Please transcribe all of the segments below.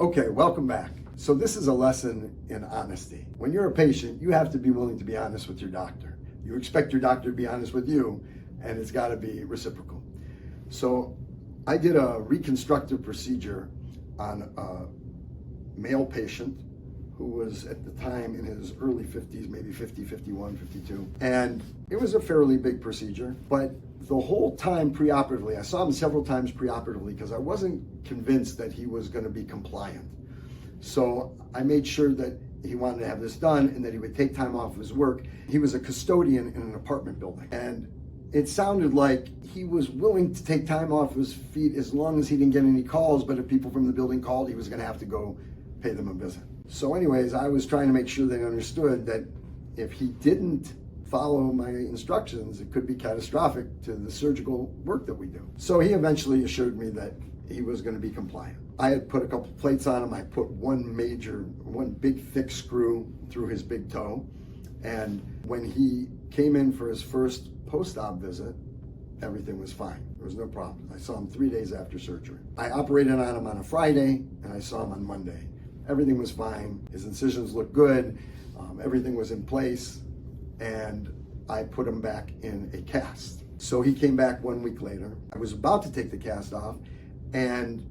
Okay, welcome back. So this is a lesson in honesty. When you're a patient, you have to be willing to be honest with your doctor. You expect your doctor to be honest with you, and it's got to be reciprocal. So I did a reconstructive procedure on a male patient who was at the time in his early 50s, maybe 50, 51, 52. And it was a fairly big procedure, but the whole time preoperatively, I saw him several times preoperatively because I wasn't convinced that he was going to be compliant. So I made sure that he wanted to have this done and that he would take time off of his work. He was a custodian in an apartment building. And it sounded like he was willing to take time off his feet as long as he didn't get any calls, but if people from the building called, he was going to have to go pay them a visit. So anyways, I was trying to make sure they understood that if he didn't follow my instructions, it could be catastrophic to the surgical work that we do. So he eventually assured me that he was going to be compliant. I had put a couple plates on him. I put one big thick screw through his big toe. And when he came in for his first post-op visit, everything was fine. There was no problem. I saw him 3 days after surgery. I operated on him on a Friday, and I saw him on Monday. Everything was fine. His incisions looked good. Everything was in place, and I put him back in a cast. So he came back 1 week later. I was about to take the cast off, and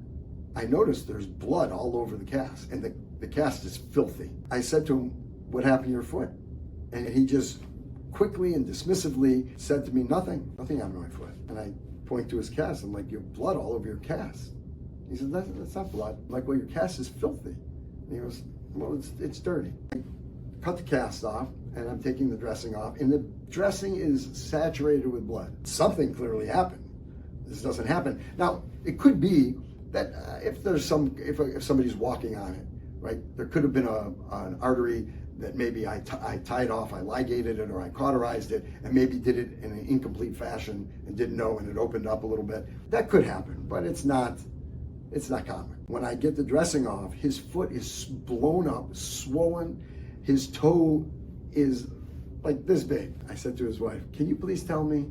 I noticed there's blood all over the cast, and the cast is filthy. I said to him, "What happened to your foot?" And he just quickly and dismissively said to me, nothing happened to my foot. And I point to his cast. I'm like, "You have blood all over your cast." He said, that's not blood. I'm like, "Well, your cast is filthy." And he goes, "Well, it's dirty." I cut the cast off, and I'm taking the dressing off, and the dressing is saturated with blood. Something clearly happened. This doesn't happen. Now, it could be that if somebody's walking on it, right, there could have been an artery that maybe I tied off, I ligated it, or I cauterized it, and maybe did it in an incomplete fashion and didn't know, and it opened up a little bit. That could happen, but it's not common. When I get the dressing off, his foot is blown up, swollen. His toe is like this big. I said to his wife, "Can you please tell me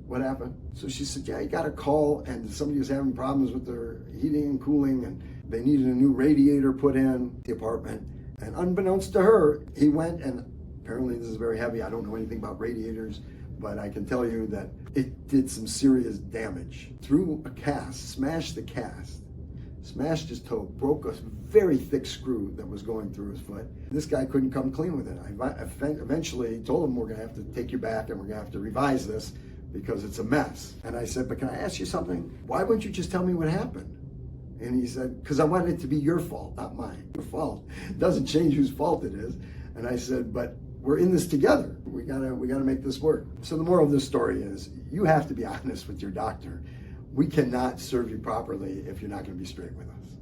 what happened?" So she said, "Yeah, he got a call, and somebody was having problems with their heating and cooling, and they needed a new radiator put in the apartment." And unbeknownst to her, he went, and apparently this is very heavy. I don't know anything about radiators, but I can tell you that it did some serious damage. Threw a cast, smashed the cast, smashed his toe, broke a very thick screw that was going through his foot. This guy couldn't come clean with it. I eventually told him, "We're gonna have to take you back and we're gonna have to revise this because it's a mess." And I said, "But can I ask you something? Why wouldn't you just tell me what happened?" And he said, "Because I want it to be your fault, not mine. Your fault. It doesn't change whose fault it is." And I said, "But we're in this together. We gotta make this work." So the moral of this story is you have to be honest with your doctor. We cannot serve you properly if you're not going to be straight with us.